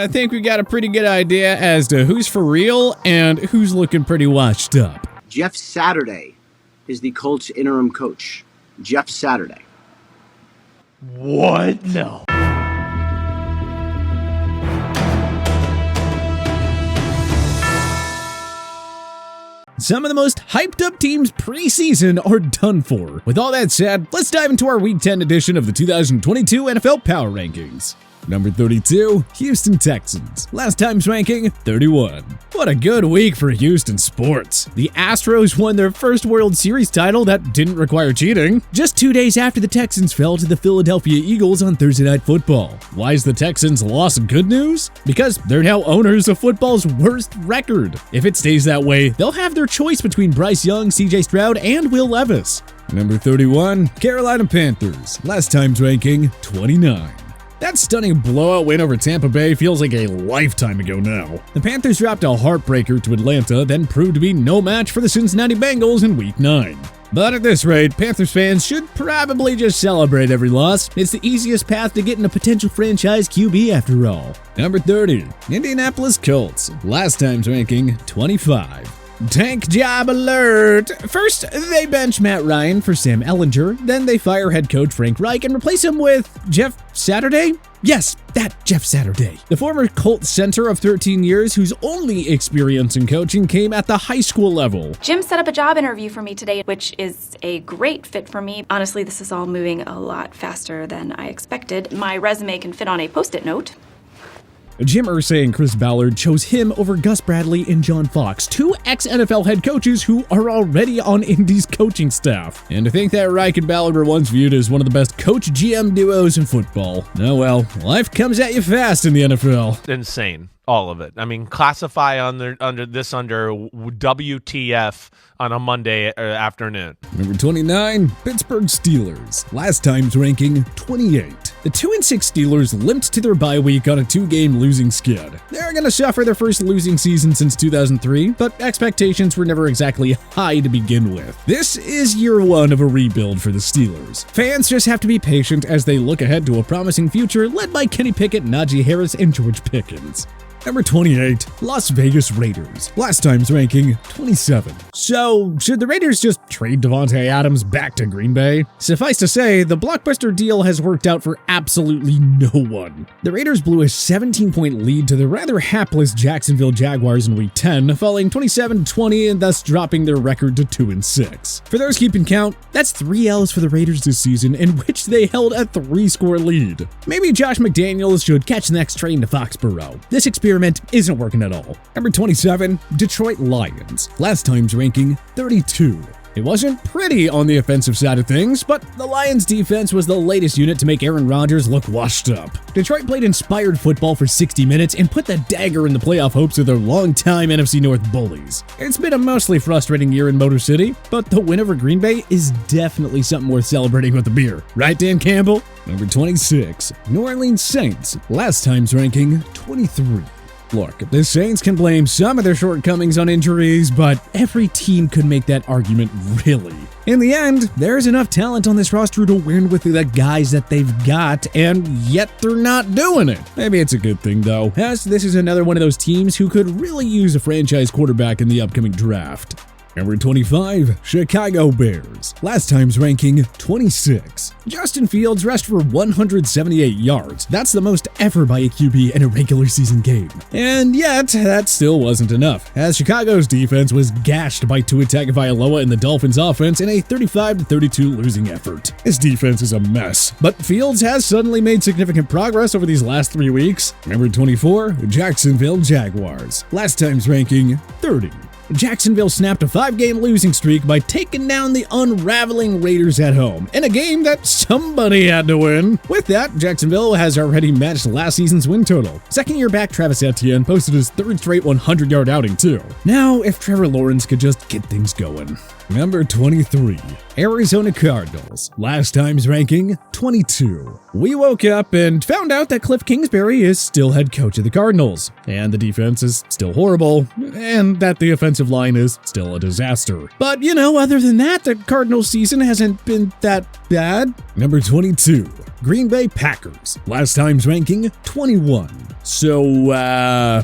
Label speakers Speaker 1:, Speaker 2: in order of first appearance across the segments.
Speaker 1: I think we got a pretty good idea as to who's for real and who's looking pretty washed up.
Speaker 2: Jeff Saturday is the Colts interim coach. Jeff Saturday.
Speaker 3: What? No.
Speaker 1: Some of the most hyped up teams preseason are done for. With all that said, let's dive into our Week 10 edition of the 2022 NFL Power Rankings. Number 32, Houston Texans. Last time's ranking, 31. What a good week for Houston sports. The Astros won their first World Series title that didn't require cheating, just 2 days after the Texans fell to the Philadelphia Eagles on Thursday Night Football. Why is the Texans' loss good news? Because they're now owners of football's worst record. If it stays that way, they'll have their choice between Bryce Young, CJ Stroud, and Will Levis. Number 31, Carolina Panthers. Last time's ranking, 29. That stunning blowout win over Tampa Bay feels like a lifetime ago now. The Panthers dropped a heartbreaker to Atlanta, then proved to be no match for the Cincinnati Bengals in Week 9. But at this rate, Panthers fans should probably just celebrate every loss. It's the easiest path to getting a potential franchise QB after all. Number 30, Indianapolis Colts. Last time's ranking, 25. Tank job alert! First, they bench Matt Ryan for Sam Ehlinger, then they fire head coach Frank Reich and replace him with Jeff Saturday? Yes, that Jeff Saturday. The former Colts center of 13 years whose only experience in coaching came at the high school level.
Speaker 4: Jim set up a job interview for me today, which is a great fit for me. Honestly, this is all moving a lot faster than I expected. My resume can fit on a Post-it note.
Speaker 1: Jim Irsay and Chris Ballard chose him over Gus Bradley and John Fox, two ex-NFL head coaches who are already on Indy's coaching staff. And to think that Reich and Ballard were once viewed as one of the best coach-GM duos in football. Oh well, life comes at you fast in the NFL.
Speaker 3: Insane. All of it. I mean, classify under WTF on a Monday afternoon.
Speaker 1: Number 29, Pittsburgh Steelers. Last time's ranking, 28. The 2-6 Steelers limped to their bye week on a 2-game losing skid. They're going to suffer their first losing season since 2003, but expectations were never exactly high to begin with. This is year one of a rebuild for the Steelers. Fans just have to be patient as they look ahead to a promising future led by Kenny Pickett, Najee Harris, and George Pickens. Number 28, Las Vegas Raiders. Last time's ranking, 27. So, should the Raiders just trade Devontae Adams back to Green Bay? Suffice to say, the blockbuster deal has worked out for absolutely no one. The Raiders blew a 17-point lead to the rather hapless Jacksonville Jaguars in Week 10, falling 27-20 and thus dropping their record to 2-6. For those keeping count, that's 3 L's for the Raiders this season, in which they held a 3-score lead. Maybe Josh McDaniels should catch the next train to Foxborough. This experiment isn't working at all. Number 27, Detroit Lions. Last time's ranking, 32. It wasn't pretty on the offensive side of things, but the Lions defense was the latest unit to make Aaron Rodgers look washed up. Detroit played inspired football for 60 minutes and put the dagger in the playoff hopes of their longtime NFC North bullies. It's been a mostly frustrating year in Motor City, but the win over Green Bay is definitely something worth celebrating with a beer. Right, Dan Campbell? Number 26, New Orleans Saints. Last time's ranking, 23. Look, the Saints can blame some of their shortcomings on injuries, but every team could make that argument really. In the end, there's enough talent on this roster to win with the guys that they've got, and yet they're not doing it. Maybe it's a good thing though, as this is another one of those teams who could really use a franchise quarterback in the upcoming draft. Number 25, Chicago Bears. Last time's ranking, 26. Justin Fields rushed for 178 yards. That's the most ever by a QB in a regular season game. And yet, that still wasn't enough, as Chicago's defense was gashed by Tua Tagovailoa and the Dolphins' offense in a 35-32 losing effort. This defense is a mess, but Fields has suddenly made significant progress over these last 3 weeks. Number 24, Jacksonville Jaguars. Last time's ranking, 30. Jacksonville snapped a 5-game losing streak by taking down the unraveling Raiders at home, in a game that somebody had to win. With that, Jacksonville has already matched last season's win total. Second-year back Travis Etienne posted his 3rd straight 100-yard outing, too. Now, if Trevor Lawrence could just get things going. Number 23, Arizona Cardinals. Last time's ranking, 22. We woke up and found out that Cliff Kingsbury is still head coach of the Cardinals, and the defense is still horrible, and that the offensive line is still a disaster. But, other than that, the Cardinals season hasn't been that bad. Number 22, Green Bay Packers. Last time's ranking, 21. So,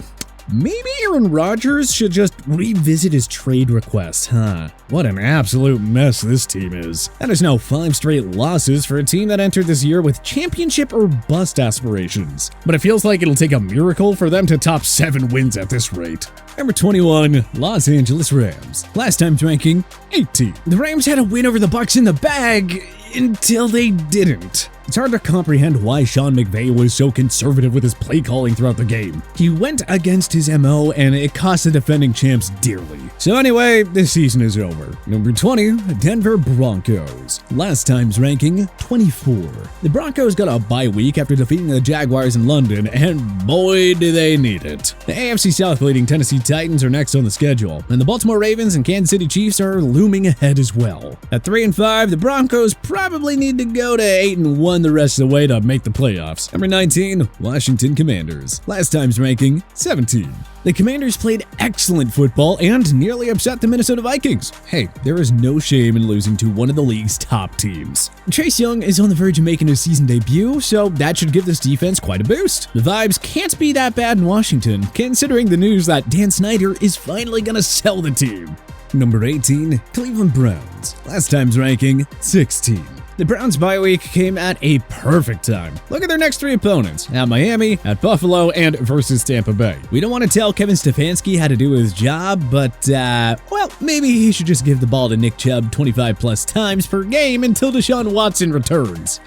Speaker 1: maybe Aaron Rodgers should just revisit his trade request, huh? What an absolute mess this team is. That is now 5 straight losses for a team that entered this year with championship or bust aspirations. But it feels like it'll take a miracle for them to top 7 wins at this rate. Number 21, Los Angeles Rams. Last time's ranking, 18. The Rams had a win over the Bucs in the bag until they didn't. It's hard to comprehend why Sean McVay was so conservative with his play calling throughout the game. He went against his MO and it cost the defending champs dearly. So anyway, this season is over. Number 20, Denver Broncos. Last time's ranking, 24. The Broncos got a bye week after defeating the Jaguars in London, and boy do they need it. The AFC South leading Tennessee Titans are next on the schedule, and the Baltimore Ravens and Kansas City Chiefs are looming ahead as well. At 3-5, the Broncos probably need to go to 8-1 the rest of the way to make the playoffs. Number 19, Washington Commanders. Last time's ranking, 17. The Commanders played excellent football and nearly upset the Minnesota Vikings. Hey, there is no shame in losing to one of the league's top teams. Chase Young is on the verge of making his season debut, so that should give this defense quite a boost. The vibes can't be that bad in Washington, considering the news that Dan Snyder is finally gonna sell the team. Number 18, Cleveland Browns. Last time's ranking, 16. The Browns' bye week came at a perfect time. Look at their next 3 opponents, at Miami, at Buffalo, and versus Tampa Bay. We don't want to tell Kevin Stefanski how to do his job, but, maybe he should just give the ball to Nick Chubb 25+ times per game until Deshaun Watson returns.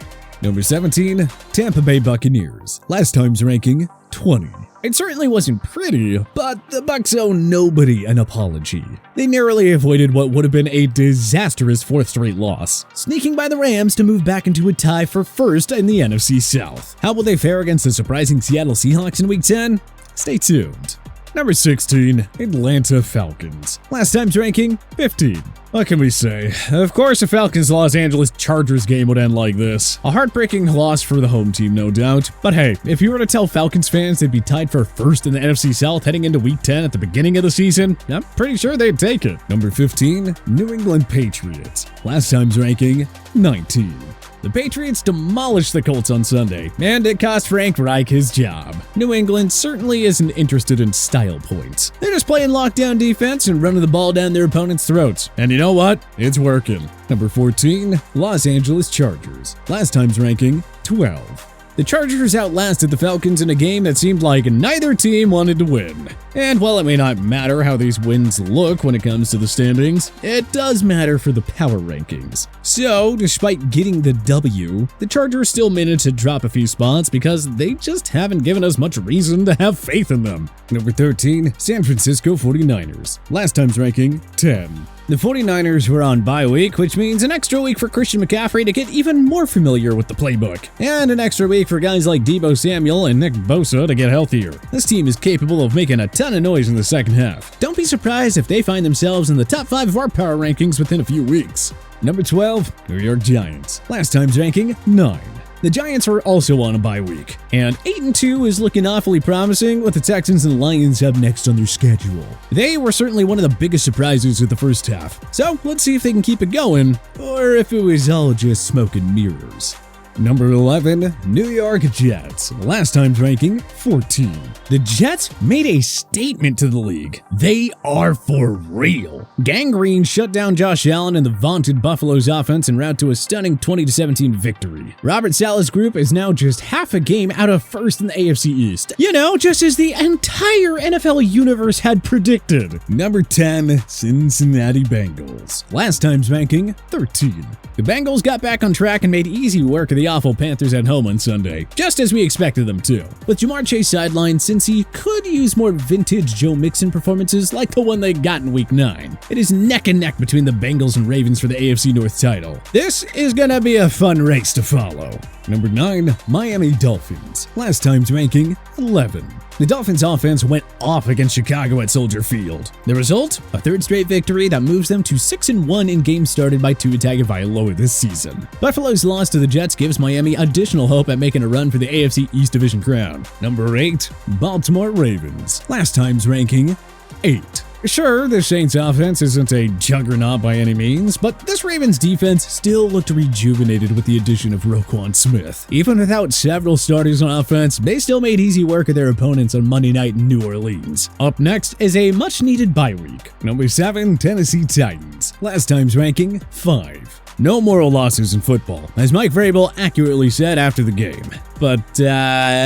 Speaker 1: Number 17, Tampa Bay Buccaneers. Last time's ranking, 20. It certainly wasn't pretty, but the Bucs owe nobody an apology. They narrowly avoided what would have been a disastrous 4th straight loss, sneaking by the Rams to move back into a tie for first in the NFC South. How will they fare against the surprising Seattle Seahawks in Week 10? Stay tuned. Number 16, Atlanta Falcons. Last time's ranking, 15. What can we say? Of course, a Falcons-Los Angeles Chargers game would end like this. A heartbreaking loss for the home team, no doubt. But hey, if you were to tell Falcons fans they'd be tied for first in the NFC South heading into Week 10 at the beginning of the season, I'm pretty sure they'd take it. Number 15, New England Patriots. Last time's ranking, 19. The Patriots demolished the Colts on Sunday, and it cost Frank Reich his job. New England certainly isn't interested in style points. They're just playing lockdown defense and running the ball down their opponents' throats. And you know what? It's working. Number 14, Los Angeles Chargers. Last time's ranking, 12. The Chargers outlasted the Falcons in a game that seemed like neither team wanted to win. And while it may not matter how these wins look when it comes to the standings, it does matter for the power rankings. So, despite getting the W, the Chargers still managed to drop a few spots because they just haven't given us much reason to have faith in them. Number 13, San Francisco 49ers. Last time's ranking, 10. The 49ers were on bye week, which means an extra week for Christian McCaffrey to get even more familiar with the playbook, and an extra week for guys like Deebo Samuel and Nick Bosa to get healthier. This team is capable of making a ton of noise in the second half. Don't be surprised if they find themselves in the top 5 of our power rankings within a few weeks. Number 12, New York Giants. Last time's ranking, 9. The Giants were also on a bye week, and 8-2 is looking awfully promising with the Texans and Lions up next on their schedule. They were certainly one of the biggest surprises of the first half, so let's see if they can keep it going, or if it was all just smoke and mirrors. Number 11, New York Jets. Last time's ranking, 14. The Jets made a statement to the league. They are for real. Gangrene shut down Josh Allen and the vaunted Buffalo's offense en route to a stunning 20-17 victory. Robert Saleh's group is now just half a game out of first in the AFC East. Just as the entire NFL universe had predicted. Number 10, Cincinnati Bengals. Last time's ranking, 13. The Bengals got back on track and made easy work of the awful Panthers at home on Sunday, just as we expected them to. With Jamar Chase sidelined, Cincy could use more vintage Joe Mixon performances like the one they got in Week 9. It is neck and neck between the Bengals and Ravens for the AFC North title. This is gonna be a fun race to follow. Number 9, Miami Dolphins. Last time's ranking, 11. the Dolphins' offense went off against Chicago at Soldier Field. The result? A third straight victory that moves them to 6-1 in games started by Tua Tagovailoa this season. Buffalo's loss to the Jets gives Miami additional hope at making a run for the AFC East Division crown. Number 8, Baltimore Ravens. Last time's ranking, 8. Sure, the Saints offense isn't a juggernaut by any means, but this Ravens defense still looked rejuvenated with the addition of Roquan Smith. Even without several starters on offense, they still made easy work of their opponents on Monday night in New Orleans. Up next is a much-needed bye week. Number 7, Tennessee Titans. Last time's ranking, 5. No moral losses in football, as Mike Vrabel accurately said after the game. But,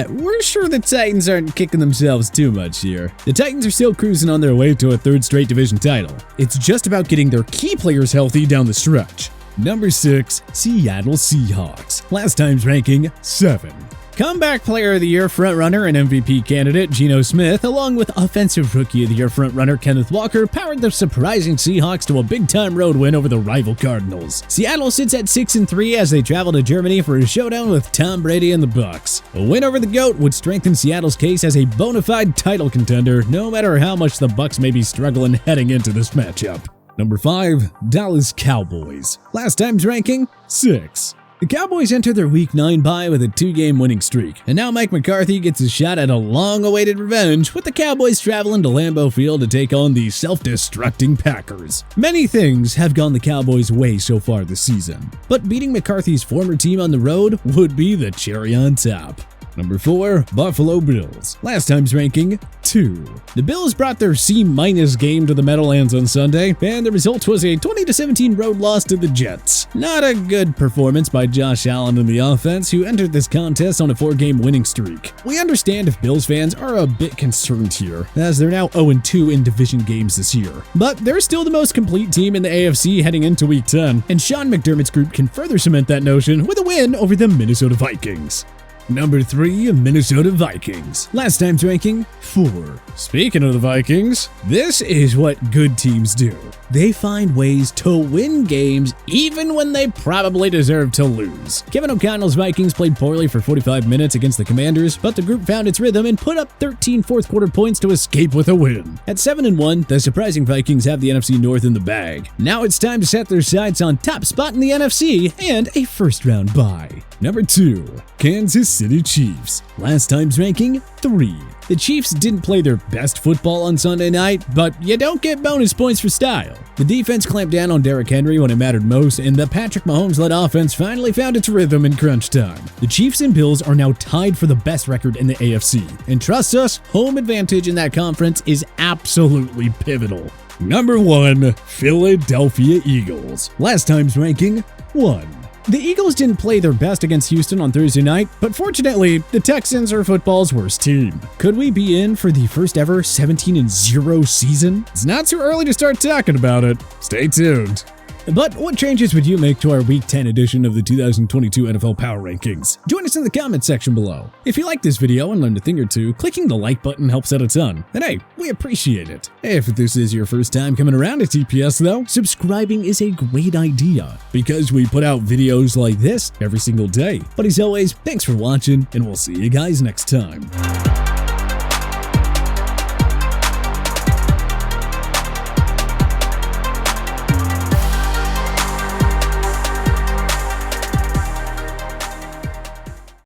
Speaker 1: we're sure the Titans aren't kicking themselves too much here. The Titans are still cruising on their way to a third straight division title. It's just about getting their key players healthy down the stretch. Number 6, Seattle Seahawks. Last time's ranking, 7. Comeback Player of the Year frontrunner and MVP candidate Geno Smith, along with Offensive Rookie of the Year frontrunner Kenneth Walker, powered the surprising Seahawks to a big-time road win over the rival Cardinals. Seattle sits at 6-3 as they travel to Germany for a showdown with Tom Brady and the Bucs. A win over the GOAT would strengthen Seattle's case as a bona fide title contender, no matter how much the Bucs may be struggling heading into this matchup. Number 5, Dallas Cowboys. Last time's ranking, 6. The Cowboys enter their Week 9 bye with a 2-game winning streak, and now Mike McCarthy gets a shot at a long-awaited revenge with the Cowboys traveling to Lambeau Field to take on the self-destructing Packers. Many things have gone the Cowboys' way so far this season, but beating McCarthy's former team on the road would be the cherry on top. Number 4, Buffalo Bills. Last time's ranking, 2. The Bills brought their C- game to the Meadowlands on Sunday, and the result was a 20-17 road loss to the Jets. Not a good performance by Josh Allen and the offense, who entered this contest on a 4-game winning streak. We understand if Bills fans are a bit concerned here, as they're now 0-2 in division games this year. But they're still the most complete team in the AFC heading into Week 10, and Sean McDermott's group can further cement that notion with a win over the Minnesota Vikings. Number 3, Minnesota Vikings. Last time's ranking, 4. Speaking of the Vikings, this is what good teams do. They find ways to win games even when they probably deserve to lose. Kevin O'Connell's Vikings played poorly for 45 minutes against the Commanders, but the group found its rhythm and put up 13 fourth-quarter points to escape with a win. At 7-1, the surprising Vikings have the NFC North in the bag. Now it's time to set their sights on top spot in the NFC and a first-round bye. Number 2, Kansas City Chiefs. Last time's ranking, 3. The Chiefs didn't play their best football on Sunday night, but you don't get bonus points for style. The defense clamped down on Derrick Henry when it mattered most, and the Patrick Mahomes-led offense finally found its rhythm in crunch time. The Chiefs and Bills are now tied for the best record in the AFC, and trust us, home advantage in that conference is absolutely pivotal. Number 1, Philadelphia Eagles. Last time's ranking, 1. The Eagles didn't play their best against Houston on Thursday night, but fortunately, the Texans are football's worst team. Could we be in for the first ever 17-0 season? It's not too early to start talking about it. Stay tuned. But what changes would you make to our Week 10 edition of the 2022 NFL Power Rankings? Join us in the comments section below. If you like this video and learned a thing or two, clicking the like button helps out a ton. And hey, we appreciate it. If this is your first time coming around to TPS though, subscribing is a great idea because we put out videos like this every single day. But as always, thanks for watching and we'll see you guys next time.